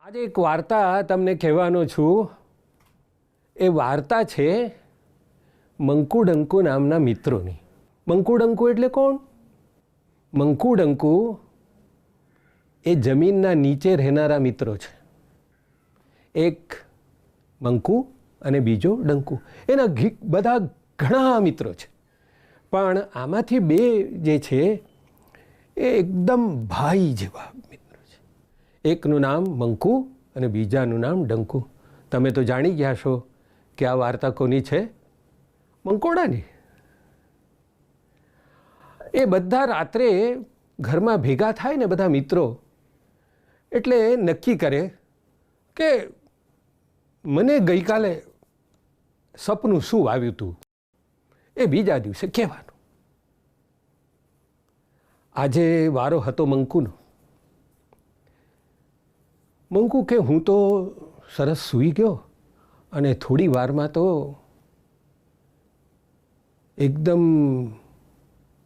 આજે એક વાર્તા તમને કહેવાનો છું. એ વાર્તા છે મંકુ ડંકુ નામના મિત્રોની. મંકુ ડંકુ એટલે કોણ? મંકુ ડંકુ એ જમીનના નીચે રહેનારા મિત્રો છે. એક મંકુ અને બીજો ડંકુ. એના બધા ઘણા મિત્રો છે, પણ આમાંથી બે જે છે એ એકદમ ભાઈ જેવા મિત્રો છે. એકનું નામ મંકુ અને બીજાનું નામ ડંકુ. તમે તો જાણી ગયા છો કે આ વાર્તા કોની છે? મંકોડાની. એ બધા રાત્રે ઘરમાં ભેગા થાય ને બધા મિત્રો, એટલે નક્કી કરે કે મને ગઈકાલે સપનું શું આવ્યું હતું એ બીજા દિવસે કહેવાનું. આજે વારો હતો મંકુનો. મંકુ કે હું તો સરસ સૂઈ ગયો અને થોડી વારમાં તો એકદમ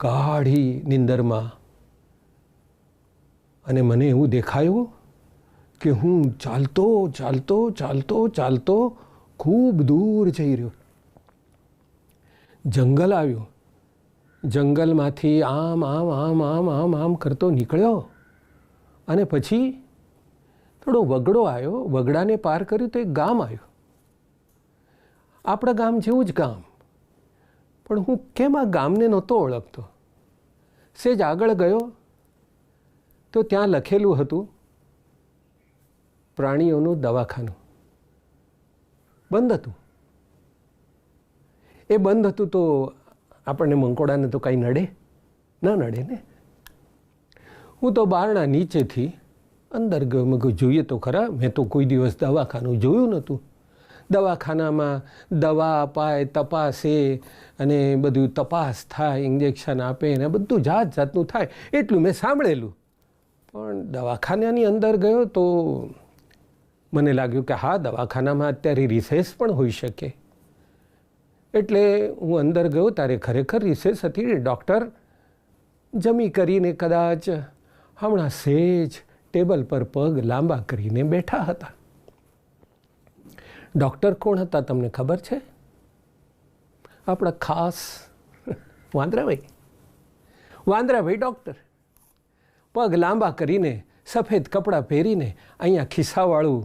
ગાઢી નિંદરમાં, અને મને એવું દેખાયું કે હું ચાલતો ચાલતો ચાલતો ચાલતો ખૂબ દૂર જઈ રહ્યો. જંગલ આવ્યું. જંગલમાંથી આમ આમ આમ આમ આમ આમ કરતો નીકળ્યો, અને પછી થોડો વગડો આવ્યો. વગડાને પાર કર્યું તો એક ગામ આવ્યું. આપણા ગામ જેવું જ ગામ, પણ હું કેમ આ ગામને નહોતો ઓળખતો. સેજ આગળ ગયો તો ત્યાં લખેલું હતું પ્રાણીઓનું દવાખાનું. બંધ હતું. એ બંધ હતું તો આપણને મંકોડાને તો કાંઈ નડે ન નડે ને. હું તો બારણા નીચેથી અંદર ગયો. મેં કહ્યું જોઈએ તો ખરા, મેં તો કોઈ દિવસ દવાખાનું જોયું નહોતું. દવાખાનામાં દવા અપાય, તપાસે, અને બધું તપાસ થાય, ઇન્જેક્શન આપે ને બધું જાત જાતનું થાય એટલું મેં સાંભળેલું. પણ દવાખાનાની અંદર ગયો તો મને લાગ્યું કે હા, દવાખાનામાં અત્યારે રિસેસ પણ હોઈ શકે. એટલે હું અંદર ગયો ત્યારે ખરેખર રિસેસ હતી. ડૉક્ટર જમી કરીને કદાચ હમણાં સેજ ટેબલ પર પગ લાંબા કરીને બેઠા હતા. ડૉક્ટર કોણ હતા તમને ખબર છે? આપણા ખાસ વાંદરાભાઈ. વાંદરાભાઈ ડૉક્ટર. પગ લાંબા કરીને, સફેદ કપડાં પહેરીને, અહીંયા ખિસ્સાવાળું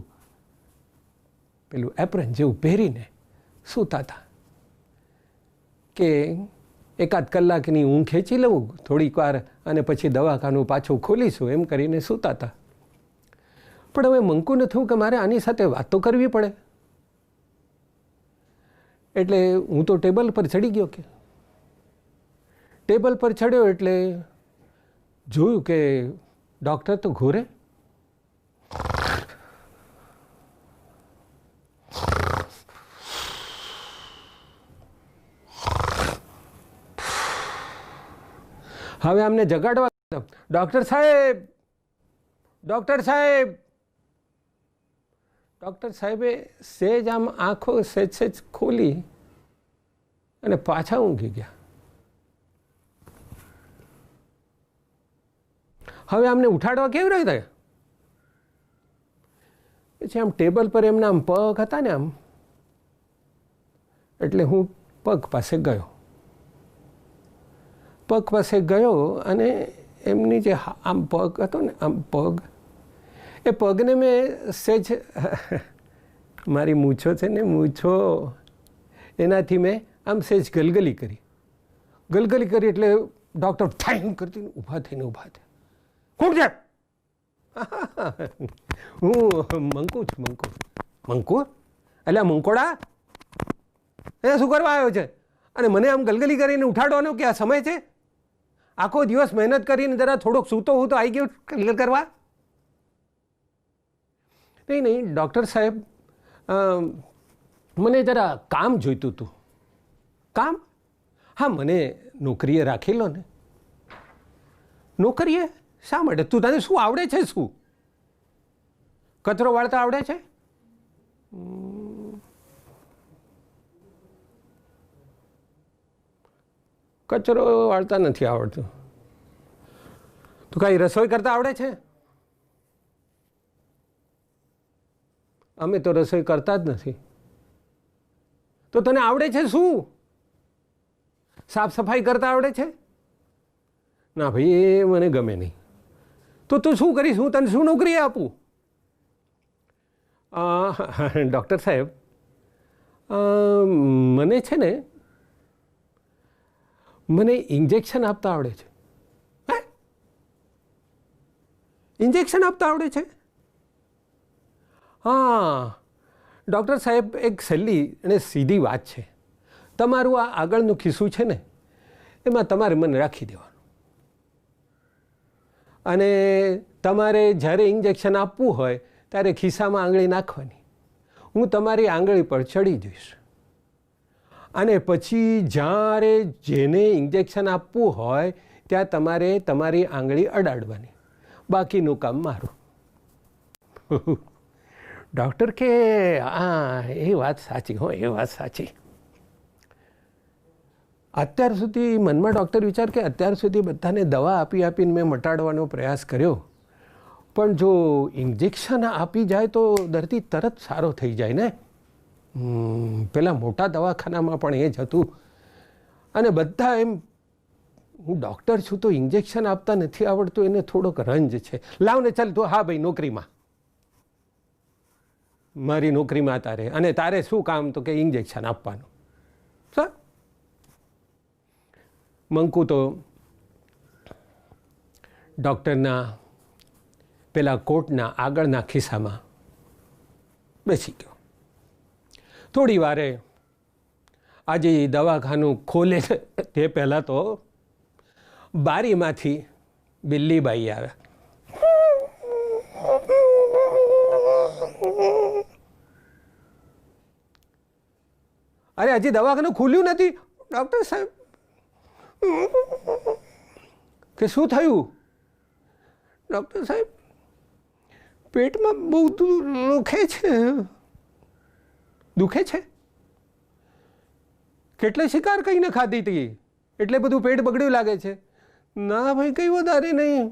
પેલું એપ્રન જેવું પહેરીને સૂતા હતા કે એકાદ કલાકની ઊંઘ ખેંચી લઉં થોડીક વાર, અને પછી દવાખાનું પાછું ખોલીશું એમ કરીને સૂતા હતા. પણ હવે મંકુને થયું કે મારે આની સાથે વાત તો કરવી પડે. એટલે હું તો ટેબલ પર ચડી ગયો. કે ટેબલ પર ચડ્યો એટલે જોયું કે ડૉક્ટર તો ઘોરે. હવે અમને જગાડવા, ડૉક્ટર સાહેબ, ડૉક્ટર સાહેબ. ડૉક્ટર સાહેબે સેજ આમ આંખો સેજ સેજ ખોલી અને પાછા ઊંઘી ગયા. હવે અમને ઉઠાડવા કેવી રીતે? પછી આમ ટેબલ પર એમના આમ પગ હતા ને આમ, એટલે હું પગ પાસે ગયો. પગ પાસે ગયો અને એમની જે આમ પગ હતો ને આમ પગ, એ પગને મેં સેજ મારી મૂછો છે ને, મૂછો એનાથી મેં આમ સેજ ગલગલી કરી. ગલગલી કરી એટલે ડૉક્ટર ઠાઈમ કરતી ઊભા થઈને ઊભા થયા. કોણ છે? હું મંકુ છું. મંકુ. મંકુ એટલે મંકોડા એ શું કરવા આવ્યો છે? અને મને આમ ગલગલી કરીને ઉઠાડવાનો કે આ સમય છે? આખો દિવસ મહેનત કરીને જરા થોડોક સૂતો હું તો આવી ગયો ગલગલ કરવા? નહીં નહીં ડૉક્ટર સાહેબ, મને જરા કામ જોઈતું હતું. કામ? હા, મને નોકરીએ રાખેલો ને. નોકરીએ? શા માટે? તું તને શું આવડે છે? શું કચરો વાળતા આવડે છે? કચરો વાળતા નથી આવડતું. તું કાંઈ રસોઈ કરતા આવડે છે? અમે તો રસોઈ કરતા જ નથી. તો તને આવડે છે શું? સાફ સફાઈ કરતા આવડે છે? ના ભાઈ, એ મને ગમે નહીં. તો તું શું કરીશ? હું તને શું નોકરી આપું? ડૉક્ટર સાહેબ, મને છે ને, મને ઇન્જેક્શન આપતા આવડે છે. હે? ઇન્જેક્શન આપતા આવડે છે? હા ડૉક્ટર સાહેબ, એક સહેલી અને સીધી વાત છે. તમારું આ આગળનું ખિસ્સું છે ને, એમાં તમારે મને રાખી દેવાનું, અને તમારે જ્યારે ઇન્જેક્શન આપવું હોય ત્યારે ખિસ્સામાં આંગળી નાખવાની. હું તમારી આંગળી પર ચડી જઈશ, અને પછી જ્યારે જેને ઇન્જેક્શન આપવું હોય ત્યાં તમારે તમારી આંગળી અડાડવાની. બાકીનું કામ મારું. ડૉક્ટર કે હા, એ વાત સાચી. હો, એ વાત સાચી. અત્યાર સુધી મનમાં ડૉક્ટર વિચાર કે અત્યાર સુધી બધાને દવા આપી આપીને મેં મટાડવાનો પ્રયાસ કર્યો, પણ જો ઇન્જેક્શન આપી જાય તો દર્દી તરત સારો થઈ જાય ને. પેલા મોટા દવાખાનામાં પણ એ જ હતું, અને બધા એમ, હું ડૉક્ટર છું તો ઇન્જેક્શન આપતા નથી આવડતું, એને થોડોક રંજ છે. લાવ ને, ચાલ તું. હા ભાઈ, નોકરીમાં, મારી નોકરીમાં તારે. અને તારે શું કામ? તો કે ઇન્જેક્શન આપવાનું. સર મંકુ તો ડૉક્ટરના પેલા કોટના આગળના ખિસ્સામાં બેસી ગયો. થોડી વારે આજે દવાખાનું ખોલે તે પહેલાં તો બારીમાંથી બિલ્લીબાઈ આવ્યા. અરે, હજી દવાખાનું ખુલ્યું નથી ડૉક્ટર સાહેબ. કે શું થયું? ડૉક્ટર સાહેબ, પેટમાં બહુ દુખે છે. દુખે છે? કેટલે શિકાર કહીને ખાધી હતી એટલે બધું પેટ બગડ્યું લાગે છે? ના ભાઈ, કંઈ વધારે નહીં,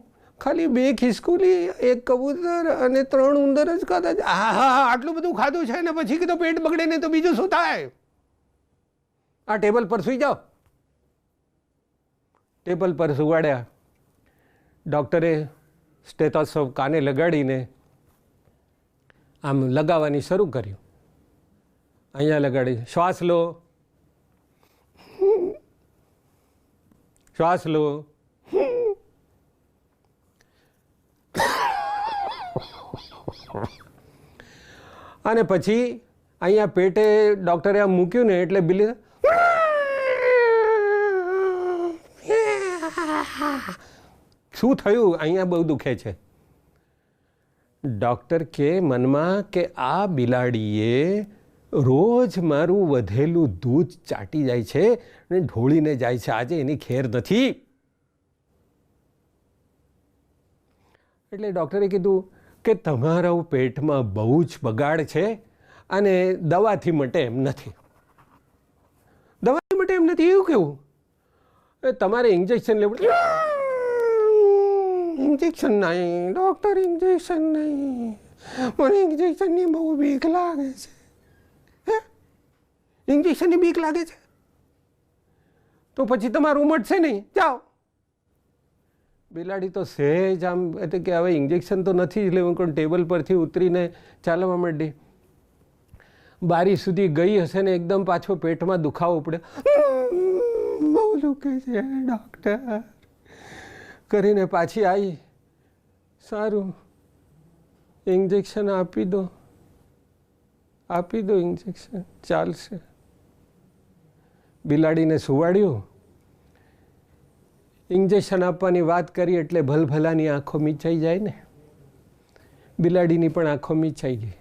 ખાલી 2 ખિસકોલી, 1 કબૂતર અને 3 ઉંદર જ ખાધા છે. હા, આટલું બધું ખાધું છે ને પછી કીધું પેટ બગડે ને તો બીજું શું થાય? આ ટેબલ પર સૂઈ જાઓ. ટેબલ પર સુવાડ્યા. ડૉક્ટરે સ્ટેથોસ્કોપ કાને લગાડીને આમ લગાવવાની શરૂ કર્યું. અહીંયા લગાડી, શ્વાસ લો, શ્વાસ લો. અને પછી અહીંયા પેટે ડૉક્ટરે આમ મૂક્યું ને એટલે બિલ્લી શું થયું? અહીંયા બહુ દુખે છે. ડૉક્ટર કે મનમાં કે આ બિલાડીએ રોજ મારું વધેલું દૂધ ચાટી જાય છે અને ઢોળીને જાય છે, આજે એની ખેર નથી. એટલે ડૉક્ટરે કીધું કે તમારા પેટમાં બહુ જ બગાડ છે અને દવાથી મટે એમ નથી. દવાથી મટે એમ નથી એવું કેવું? તમારે ઇન્જેક્શન લેવું. ઇન્જેક્શન નહીં ડૉક્ટર, ઇન્જેક્શન નહીં, મને ઇન્જેક્શનની બહુ બીક લાગે છે. હે? ઇન્જેક્શનની બીક લાગે છે તો પછી તમારું મટશે નહીં, જાઓ. બિલાડી તો સહેજ આમ એટલે કે હવે ઇન્જેક્શન તો નથી જ લેવું, પણ ટેબલ પરથી ઉતરીને ચાલવા માંડી. બારી સુધી ગઈ હશે ને એકદમ પાછો પેટમાં દુખાવો પડ્યો. બહુ દુખે છે ડૉક્ટર કરીને પાછી આવી. સારું, ઇન્જેક્શન આપી દો, આપી દો ઇન્જેક્શન, ચાલશે. બિલાડીને સુવાડ્યું. ઇન્જેક્શન આપવાની વાત કરી એટલે ભલભલાની આંખો મીચાઈ જાય ને. બિલાડીની પણ આંખો મીચાઈ ગઈ.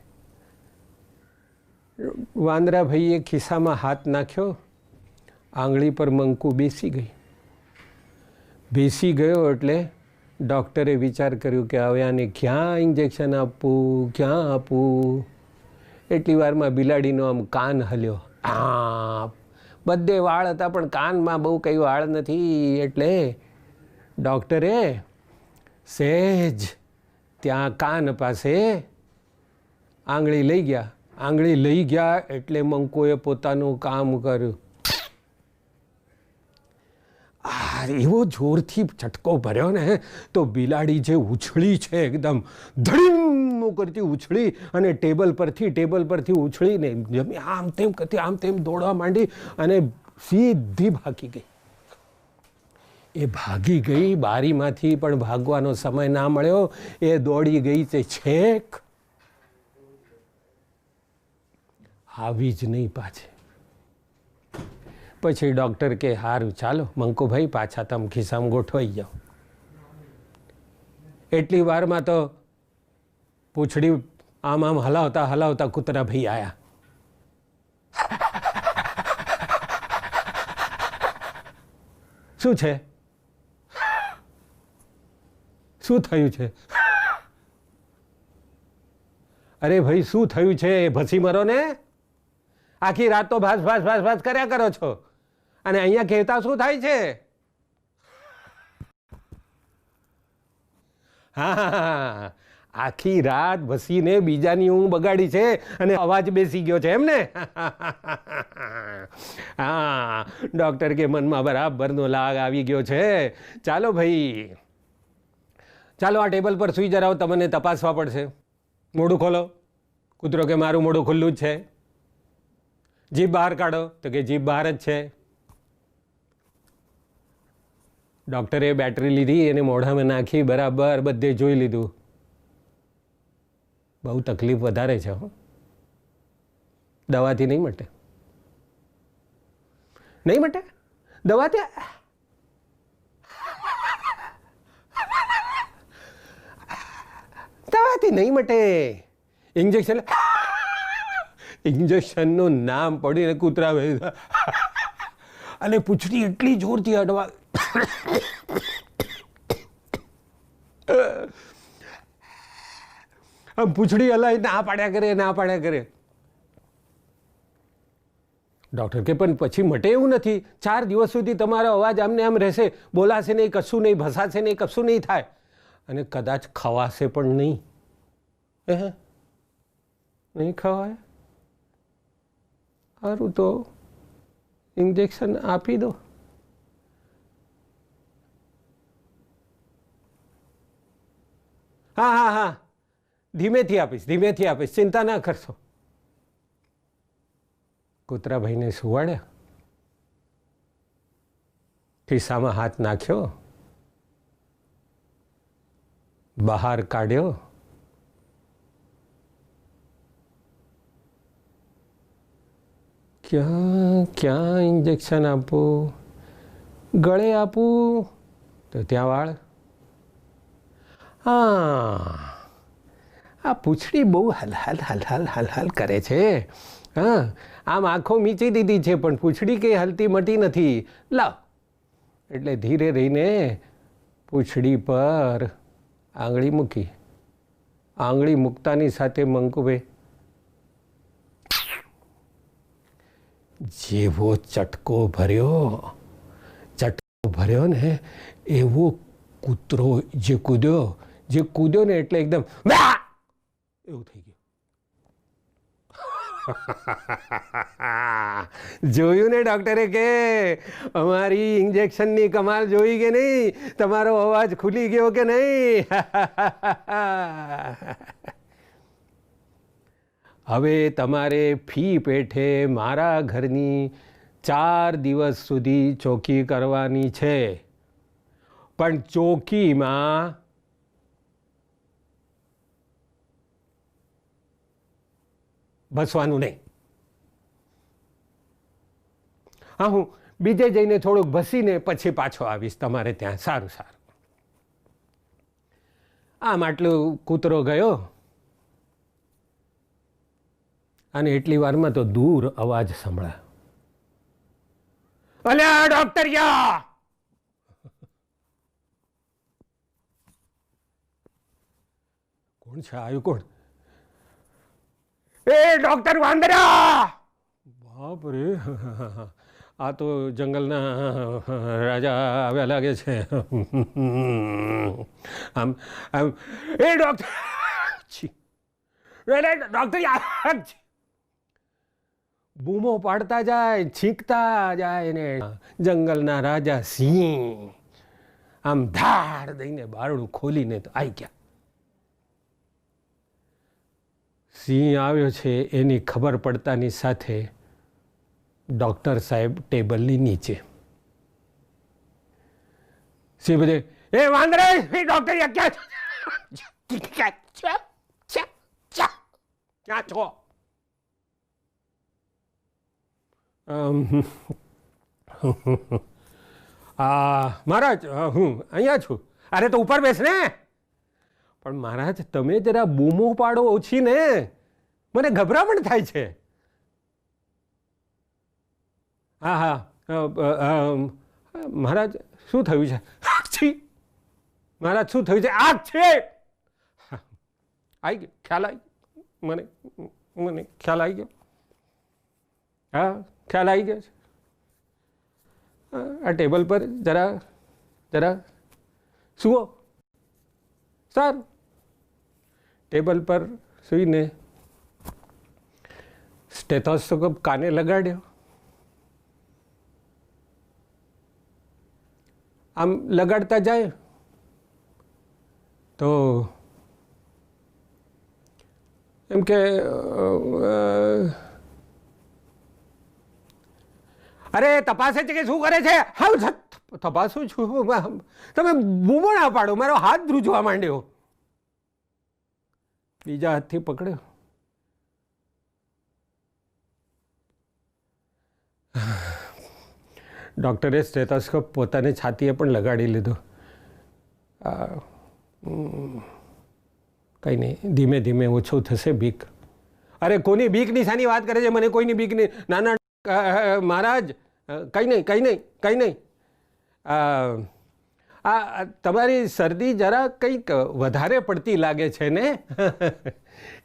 વાંદરાભાઈએ ખિસ્સામાં હાથ નાખ્યો, આંગળી પર મંકુ બેસી ગઈ. બેસી ગયો એટલે ડૉક્ટરે વિચાર કર્યું કે હવે આને ક્યાં ઇન્જેક્શન આપવું, ક્યાં આપવું. એટલી વારમાં બિલાડીનો આમ કાન હલ્યો. બધે વાળ હતા પણ કાનમાં બહુ કંઈ વાળ નથી, એટલે ડૉક્ટરે સહેજ ત્યાં કાન પાસે આંગળી લઈ ગયા. આંગળી લઈ ગયા એટલે મંકોએ પોતાનું કામ કર્યું. એવો જોરથી છટકો ભર્યો ને તો બિલાડી જે ઉછળી છે એકદમ ધડીમ કરતી ઉછળી અને ટેબલ પરથી ઉછળીને આમ તેમ કરતી આમ તેમ દોડવા માંડી અને સીધી ભાગી ગઈ. એ ભાગી ગઈ, બારીમાંથી પણ ભાગવાનો સમય ના મળ્યો. એ દોડી ગઈ તે છેક આવી જ નહીં પાછી. પછી ડૉક્ટર કે સારું ચાલો મંકુભાઈ પાછા તમે ખિસ્સામાં ગોઠવાઈ જાઓ. એટલી વારમાં તો પૂંછડી આમ આમ હલાવતા કૂતરા ભાઈ આવ્યા. શું છે? શું થયું છે? અરે ભાઈ શું થયું છે? ભસી મરો ને, આખી રાત તો ભાસ કર્યા કરો છો અને અહીંયા કહેતા શું થાય છે? હા, આખી રાત ભસીને બીજાની ઊંઘ બગાડી છે અને અવાજ બેસી ગયો છે એમ ને? હા, ડૉક્ટર કે મનમાં બરાબરનો લાગ આવી ગયો છે. ચાલો ભાઈ, ચાલો આ ટેબલ પર સૂઈ જરાઓ, તમને તપાસવા પડશે. મોઢું ખોલો. કૂતરો કે મારું મોઢું ખુલ્લું જ છે. જીભ બહાર કાઢો, તો કે જીભ બહાર જ છે. ડૉક્ટરે બેટરી લીધી અને મોઢામાં નાખી બરાબર બધે જોઈ લીધું. બહુ તકલીફ વધારે છે હો, દવાથી નહીં મટે. નહીં મટે દવાથી. દવાથી નહીં મટે. ઇન્જેક્શનનું નામ પડીને કૂતરા અને પૂંછડી એટલી જોરથી અડવા આમ પૂંછડી હલાવી ના પાડ્યા કરે. ડૉક્ટર કે પણ પછી મટે એવું નથી. 4 દિવસ સુધી તમારો અવાજ આમને આમ રહેશે, બોલાશે નહીં, કશું નહીં, ભસાશે નહીં, કશું નહીં થાય અને કદાચ ખવાશે પણ નહીં. નહીં ખવાય? સારું તો ઇન્જેક્શન આપી દો. હા, ધીમેથી આપીશ, ચિંતા ના કરશો. કૂતરાભાઈને સુવાડ્યા, ખિસ્સામાં હાથ નાખ્યો, બહાર કાઢ્યો, ક્યાં ઇન્જેક્શન આપું? ગળે આપું તો ત્યાં વાળ. હા, આ પૂંછડી બહુ હલહલ કરે છે. હા, આમ આંખો મીચી દીધી છે પણ પૂંછડી કંઈ હલતી મટી નથી. લાવ. એટલે ધીરે રહીને પૂંછડી પર આંગળી મૂકી. આંગળી મૂકતાની સાથે મંકુભાઈ જેવો ચટકો ભર્યો ને એવો કૂતરો જે કૂદ્યો ને એટલે એકદમ એવું થઈ ગયું. જોયું ને ડૉક્ટરે કે અમારી ઇન્જેક્શનની કમાલ જોઈ કે નહીં? તમારો અવાજ ખુલી ગયો કે નહીં? હવે તમારે ફી પેઠે મારા ઘરની 4 દિવસ સુધી ચોકી કરવાની છે, પણ ચોકીમાં ભસવાનું નહીં. હા, હું બીજે જઈને થોડુંક ભસીને પછી પાછો આવીશ તમારે ત્યાં. સારું. આમ આટલું કૂતરો ગયો અને એટલી વારમાં તો દૂર અવાજ સંભળાયો. અલ્યા ડૉક્ટર યા! કોણ છે? આવ્યું કોણ? એ ડૉક્ટર વાંદરા! બાપ રે, આ તો જંગલના રાજા આવ્યા લાગે છે. આમ એ ડૉક્ટર ડૉક્ટર બૂમો પાડતા જાય, છીંકતા જાય ને જંગલના રાજા સિંહ આમ ધાડ દઈને બારણું ખોલીને તો આવી ગયા. સિંહ આવ્યો છે એની ખબર પડતાની સાથે ડૉક્ટર સાહેબ ટેબલની નીચે. સિંહ બધે એ વાંદરે ડૉક્ટર ક્યાં છો? મહારાજ હું અહીંયા છું. અરે તો ઉપર બેસ ને. પણ મહારાજ તમે જરા બૂમો પાડો ઓછી ને, મને ગભરામણ થાય છે. હા હા મહારાજ શું થયું છે? મહારાજ શું થયું છે? આગ છે. આવી ગયો ખ્યાલ, આવી મને ખ્યાલ આવી ગયો. હા ખ્યાલ આવી ગયો છે. આ ટેબલ પર જરા સુવો. સારું. ટેબલ પર સૂઈને સ્ટેથોસ્કોપ કાને લગાડ્યો. આમ લગાડતા જાય તો એમ કે અરે તપાસે છે કે શું કરે છે? હા તપાસું છું. તમે બૂમો ના પાડો, મારો હાથ ધ્રુજવા માંડ્યો. બીજા હાથથી પકડ્યો. ડૉક્ટરે સ્ટેથોસ્કોપ પોતાની છાતીએ પણ લગાડી લીધો. કંઈ નહીં, ધીમે ધીમે ઓછું થશે બીક. અરે કોની બીક નિશાની વાત કરે છે? મને કોઈની બીક નહીં. ના ના મહારાજ કંઈ નહીં કંઈ નહીં કંઈ નહીં. આ તમારી શરદી જરા કંઈક વધારે પડતી લાગે છે ને,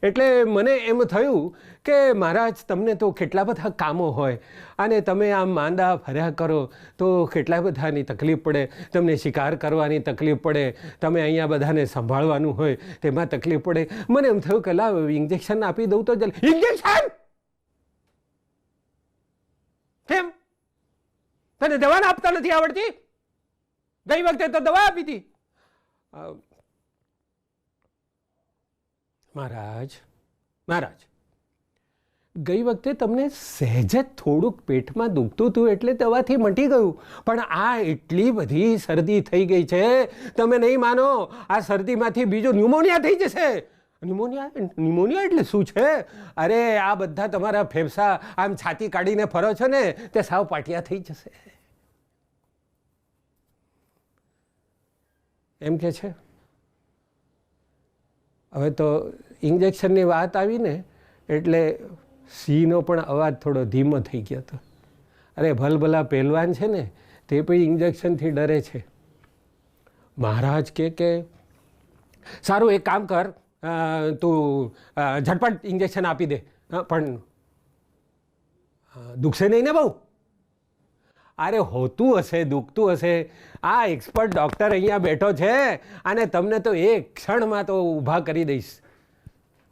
એટલે મને એમ થયું કે મહારાજ તમને તો કેટલા બધા કામો હોય અને તમે આમ માંદા ફર્યા કરો તો કેટલા બધાની તકલીફ પડે. તમને શિકાર કરવાની તકલીફ પડે, તમે અહીંયા બધાને સંભાળવાનું હોય તેમાં તકલીફ પડે. મને એમ થયું કે લાવ ઇન્જેક્શન આપી દઉં તો જલ્દી. ઇન્જેક્શન કેમ? તને દવા આપતા નથી આવડતી? ગઈ વખતે તો દવા આપી હતી. મહારાજ ગઈ વખતે તમને સહેજ જ થોડુંક પેટમાં દુખતું હતું એટલે દવાથી મટી ગયું, પણ આ એટલી બધી શરદી થઈ ગઈ છે તમે નહીં માનો. આ શરદીમાંથી બીજો ન્યુમોનિયા થઈ જશે. ન્યુમોનિયા એટલે શું છે? અરે આ બધા તમારા ફેફસા આમ છાતી કાઢીને ફરો છો ને તે સાવ પાટિયા થઈ જશે એમ કે છે. હવે તો ઇન્જેક્શનની વાત આવી ને એટલે સિંહનો પણ અવાજ થોડો ધીમો થઈ ગયો હતો. અરે ભલભલા પહેલવાન છે ને તે પણ ઇન્જેક્શનથી ડરે છે. મહારાજ કે સારું એક કામ કર, તું ઝટપટ ઇન્જેક્શન આપી દે, પણ દુખશે નહીં ને બહુ? અરે હોતું હશે, દુખતું હશે. આ એક્સપર્ટ ડૉક્ટર અહીંયા બેઠો છે અને તમને તો એક ક્ષણમાં તો ઊભા કરી દઈશ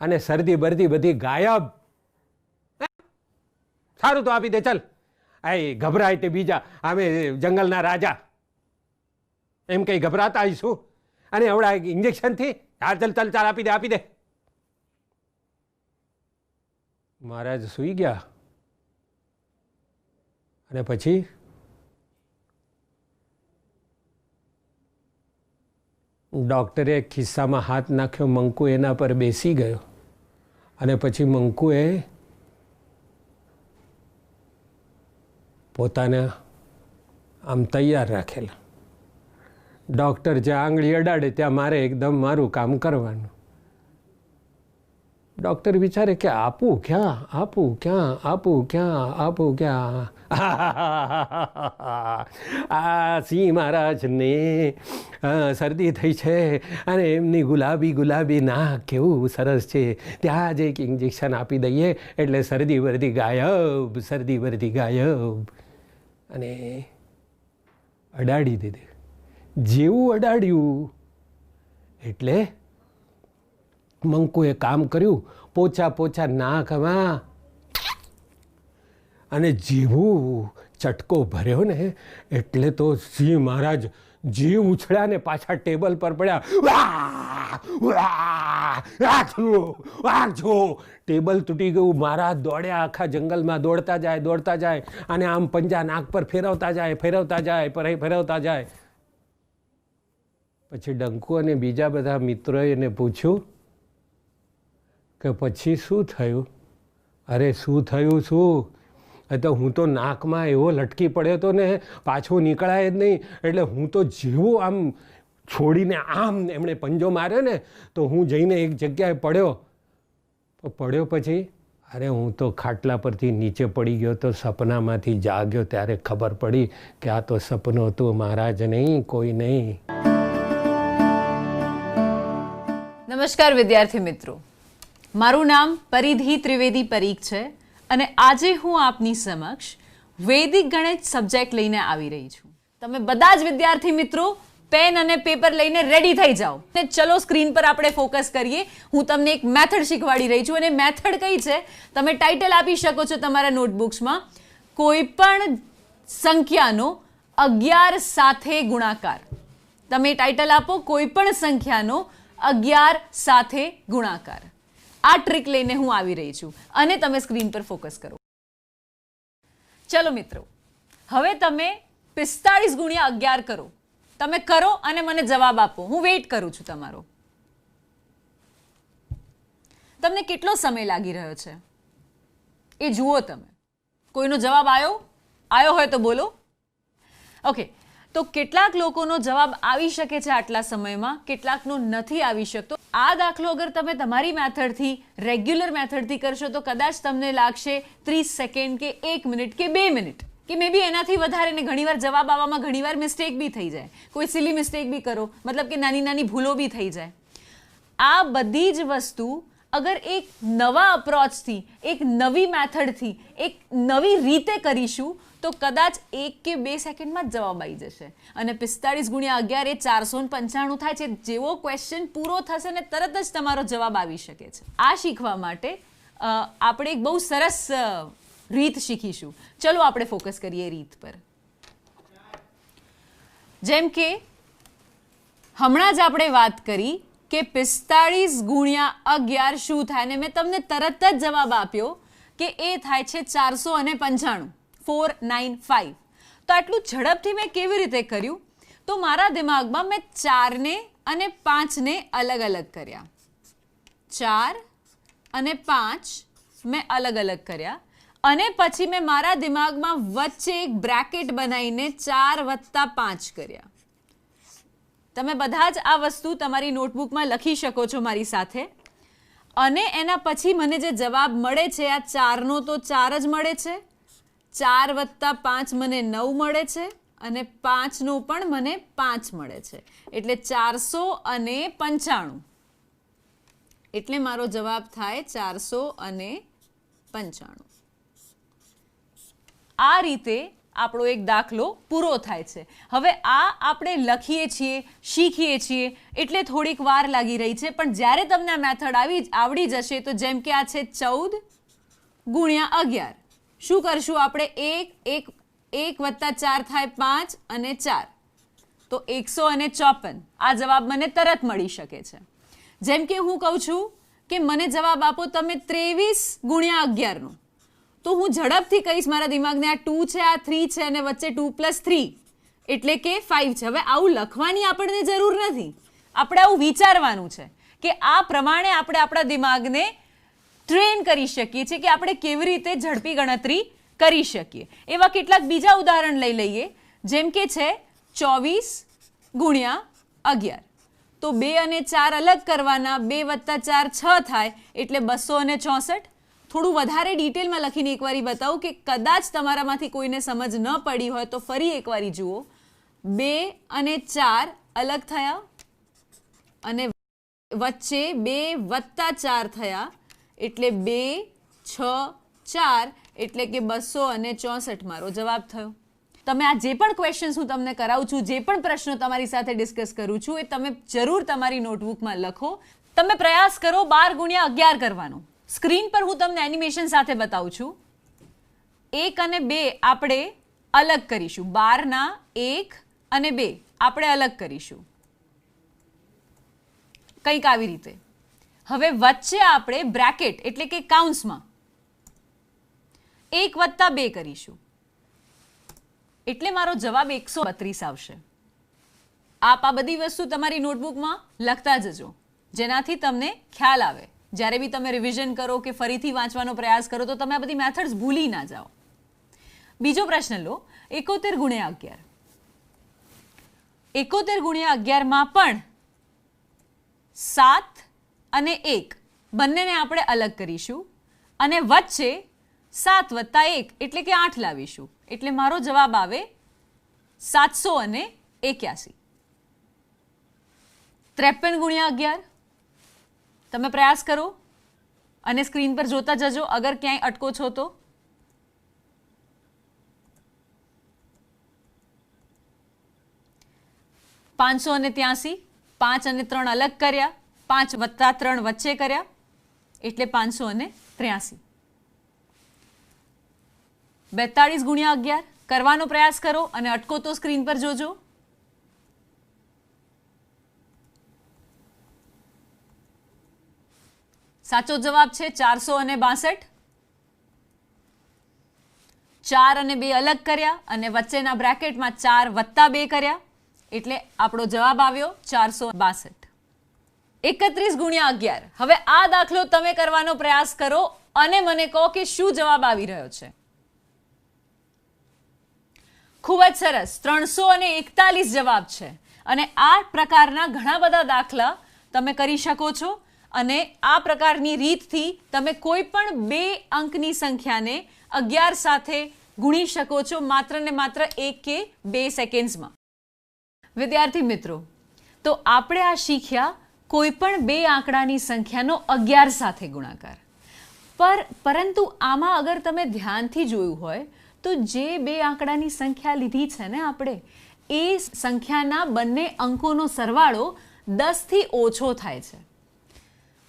અને શરદી બરદી બધી ગાયબ. સારું તો આપી દે ચાલ. આ ગભરાય તે બીજા, અમે જંગલના રાજા એમ કંઈ ગભરાતા આવીશું અને હમણાં ઇન્જેક્શનથી? હા ચાલ ચાલ ચાલ આપી દે આપી દે. મહારાજ સૂઈ ગયા અને પછી ડૉક્ટરે ખિસ્સામાં હાથ નાખ્યો, મંકુ એના પર બેસી ગયો અને પછી મંકુએ પોતાને આમ તૈયાર રાખેલા. ડૉક્ટર જ્યાં આંગળી અડાડે ત્યાં મારે એકદમ મારું કામ કરવાનું. ડૉક્ટર વિચારે કે આપું ક્યાં, આપું ક્યાં, આપું ક્યાં, આપું ક્યાં. આ સિંહ મહારાજને શરદી થઈ છે અને એમની ગુલાબી ગુલાબી નાક કેવું સરસ છે, ત્યાં જ એક ઇન્જેક્શન આપી દઈએ એટલે શરદી વરદી ગાયબ, શરદી વરદી ગાયબ. અને અડાડી દીધી. જેવું અડાડ્યું એટલે મંકુએ કામ કર્યું, પોચા પોચા નાકમાં, અને જેવું ચટકો ભર્યો ને એટલે તો સિંહ મહારાજ જીવ ઉછળ્યા ને પાછા ટેબલ પર પડ્યા. ટેબલ તૂટી ગયું. મહારાજ દોડ્યા, આખા જંગલમાં દોડતા જાય, અને આમ પંજા નાક પર ફેરવતા જાય. પછી ડંકુ અને બીજા બધા મિત્રોએ એને પૂછ્યું કે પછી શું થયું? અરે શું થયું શું? તો હું તો નાકમાં એવો લટકી પડ્યો હતો ને, પાછો નીકળાય જ નહીં. એટલે હું તો જેવું આમ છોડીને આમ એમણે પંજો માર્યો ને, તો હું જઈને એક જગ્યાએ પડ્યો. પછી અરે હું તો ખાટલા પરથી નીચે પડી ગયો તો સપનામાંથી જાગ્યો ત્યારે ખબર પડી કે આ તો સપનું હતું, મહારાજ નહીં, કોઈ નહીં. નમસ્કાર વિદ્યાર્થી મિત્રો, મારું નામ પરિધિ ત્રિવેદી પરીખ છે અને આજે હું આપની સમક્ષ વૈદિક ગણિત સબ્જેક્ટ લઈને આવી રહી છું. તમે બધા જ વિદ્યાર્થી મિત્રો પેન અને પેપર લઈને રેડી થઈ જાઓ ને ચલો સ્ક્રીન પર આપણે ફોકસ કરીએ. હું તમને એક મેથડ શીખવાડી રહી છું અને મેથડ કઈ છે તમે ટાઇટલ આપી શકો છો તમારા નોટબુક્સમાં. કોઈ પણ સંખ્યાનો 11 સાથે ગુણાકાર. તમે ટાઇટલ આપો કોઈ પણ સંખ્યાનો 11 સાથે ગુણાકાર. આ ટ્રીક લઈને હું આવી રહી છું અને તમે સ્ક્રીન પર ફોકસ કરો. ચલો મિત્રો, હવે તમે 45 ગુણ્યા 11 કરો. તમે કરો અને મને જવાબ આપો. હું વેઇટ કરું છું તમારો. તમને કેટલો સમય લાગી રહ્યો છે એ જુઓ તમે. કોઈનો જવાબ આવ્યો હોય તો બોલો. ઓકે, તો કેટલાક લોકોનો જવાબ આવી શકે છે આટલા સમયમાં, કેટલાકનો નથી આવી શકતો. આ દાખલો અગર તમે તમારી મેથડથી, રેગ્યુલર મેથડથી કરશો તો કદાચ તમને લાગશે 30 સેકન્ડ કે 1 મિનિટ કે 2 મિનિટ કે મે બી એનાથી વધારે. ને ઘણીવાર જવાબ આવવામાં ઘણીવાર મિસ્ટેક બી થઈ જાય. કોઈ સિલી મિસ્ટેક બી કરો, મતલબ કે નાની નાની ભૂલો બી થઈ જાય. આ બધી જ વસ્તુ અગર એક નવા અપ્રોચથી, એક નવી મેથડથી, એક નવી રીતે કરીશું તો કદાચ 1 કે 2 સેકન્ડમાં જ જવાબ આવી જશે. અને 45 ગુણ્યા 11 એ 495 થાય છે. જેવો ક્વેશ્ચન પૂરો થશે ને તરત જ તમારો જવાબ આવી શકે છે. આ શીખવા માટે આપણે એક બહુ સરસ રીત શીખીશું. ચલો આપણે ફોકસ કરીએ રીત પર. જેમ કે હમણાં જ આપણે વાત કરી કે 45 ગુણ્યા 11 શું થાય, ને મેં તમને તરત જ જવાબ આપ્યો કે એ થાય છે 495, 495. તો આટલું ઝડપથી મેં કેવી રીતે કર્યું? તો મારા દિમાગમાં મેં 4 ને અને 5 ને અલગ અલગ કર્યા. 4 અને 5 મેં અલગ અલગ કર્યા અને પછી મેં મારા દિમાગમાં વચ્ચે એક બ્રેકેટ બનાવીને 4 + 5 કર્યા. તમે બધા જ આ વસ્તુ તમારી નોટબુકમાં લખી શકો છો મારી સાથે. અને એના પછી મને જે જવાબ મળે છે, આ 4નો તો 4 જ મળે છે, 4 + 5 મને 9 મળે છે અને 5નો પણ મને 5 મળે છે. એટલે 495. એટલે મારો જવાબ થાય 495. આ રીતે આપણો એક દાખલો પૂરો થાય છે. હવે આ આપણે લખીએ છીએ, શીખીએ છીએ એટલે થોડીક વાર લાગી રહી છે, પણ જ્યારે તમને આ મેથડ આવડી જશે તો જેમ કે આ છે 14 ગુણ્યા 11. શું કરશું આપણે? 1 + 4 થાય 5 અને 4 તો 154. આ જવાબ મને તરત મળી શકે છે. જેમ કે હું કહું છું કે મને જવાબ આપો તમે 23 ગુણ્યા 11નો, તો હું ઝડપથી કહીશ મારા દિમાગને આ 2 છે, આ 3 છે અને વચ્ચે 2 + 3 એટલે કે 5 છે. હવે આવું લખવાની આપણને જરૂર નથી, આપણે આવું વિચારવાનું છે કે આ પ્રમાણે આપણે આપણા દિમાગને ટ્રેન કરી શકીએ છીએ કે આપણે કેવી રીતે ઝડપી ગણતરી કરી શકીએ. એવા કેટલાક બીજા ઉદાહરણ લઈ લઈએ. જેમ કે છે 24 ગુણ્યા 11. તો 2 અને 4 અલગ કરવાના, 2 + 4 6 થાય એટલે 264. થોડું વધારે ડિટેલમાં લખીને એકવાર બતાવું કે કદાચ તમારામાંથી કોઈને સમજ ન પડી હોય તો ફરી એકવાર જુઓ. 2 અને 4 અલગ થયા અને વચ્ચે 2 + 4 થયા એટલે 2 6 4 એટલે કે 264 મારો જવાબ થયો. તમે આ જે પણ ક્વેશ્ચન્સ હું તમને કરાવું છું, જે પણ પ્રશ્નો તમારી સાથે ડિસ્કસ કરું છું, એ તમે જરૂર તમારી નોટબુકમાં લખો. તમે પ્રયાસ કરો 12 ગુણ્યા 11 કરવાનો. સ્ક્રીન પર હું તમને એનિમેશન સાથે બતાવું છું. 1 અને 2 આપણે અલગ કરીશું. 12ના 1 અને 2 આપણે અલગ કરીશું, કંઈક આવી રીતે. હવે વચ્ચે આપણે બ્રેકેટ એટલે કે કાઉન્સમાં 1 વત્તા 2 કરીશું, એટલે મારો જવાબ 132 આવશે. આપ આ બધી વસ્તુ તમારી નોટબુકમાં લખતા જજો, જેનાથી તમને ખ્યાલ આવે. જ્યારે બી તમે રિવિઝન કરો કે ફરીથી વાંચવાનો પ્રયાસ કરો તો તમે આ બધી મેથડ્સ ભૂલી ના જાઓ. બીજો પ્રશ્ન લો, 71 ગુણ્યા 11. 71 ગુણ્યા 11 માં પણ 7 અને 1 બંનેને આપણે અલગ કરીશું અને વચ્ચે 7 વત્તા 1 એટલે કે 8 લાવીશું, એટલે મારો જવાબ આવે 781. 53 ગુણ્યા 11. તમે પ્રયાસ કરો અને સ્ક્રીન પર જોતા જજો અગર ક્યાંય અટકો છો તો. $583. 5 અને 3 અલગ કર્યા, 5 વત્તા 3 વચ્ચે કર્યા એટલે 583. 42 ગુણ્યા 11 કરવાનો પ્રયાસ કરો અને અટકો તો સ્ક્રીન પર જોજો. સાચો જવાબ છે 462. 4 અને 2 અલગ કર્યા અને વચ્ચેના બ્રેકેટમાં 4 વત્તા 2 કર્યા એટલે આપણો જવાબ આવ્યો 462. 31 ગુણ્યા 11. હવે આ દાખલો તમે કરવાનો પ્રયાસ કરો અને મને કહો કે શું જવાબ આવી રહ્યો છે. ખૂબ જ સરસ, 341 જવાબ છે. અને આ પ્રકારના ઘણા બધા દાખલા તમે કરી શકો છો અને આ પ્રકારની રીતથી તમે કોઈ પણ 2 અંકની સંખ્યાને 11 સાથે ગુણી શકો છો માત્ર ને માત્ર 1 કે 2 સેકન્ડ્સમાં. વિદ્યાર્થી મિત્રો, તો આપણે આ શીખ્યા કોઈ પણ 2 આંકડાની સંખ્યાનો 11 સાથે ગુણાકાર. પરંતુ આમાં અગર તમે ધ્યાનથી જોયું હોય તો જે 2 આંકડાની સંખ્યા લીધી છે ને આપણે, એ સંખ્યાના બંને અંકોનો સરવાળો 10 થી ઓછો થાય છે.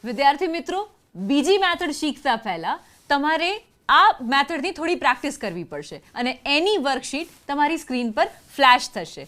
વિદ્યાર્થી મિત્રો, બીજી મેથડ શીખતા પહેલા તમારે આ મેથડની થોડી પ્રેક્ટિસ કરવી પડશે અને એની વર્કશીટ તમારી સ્ક્રીન પર ફ્લેશ થશે.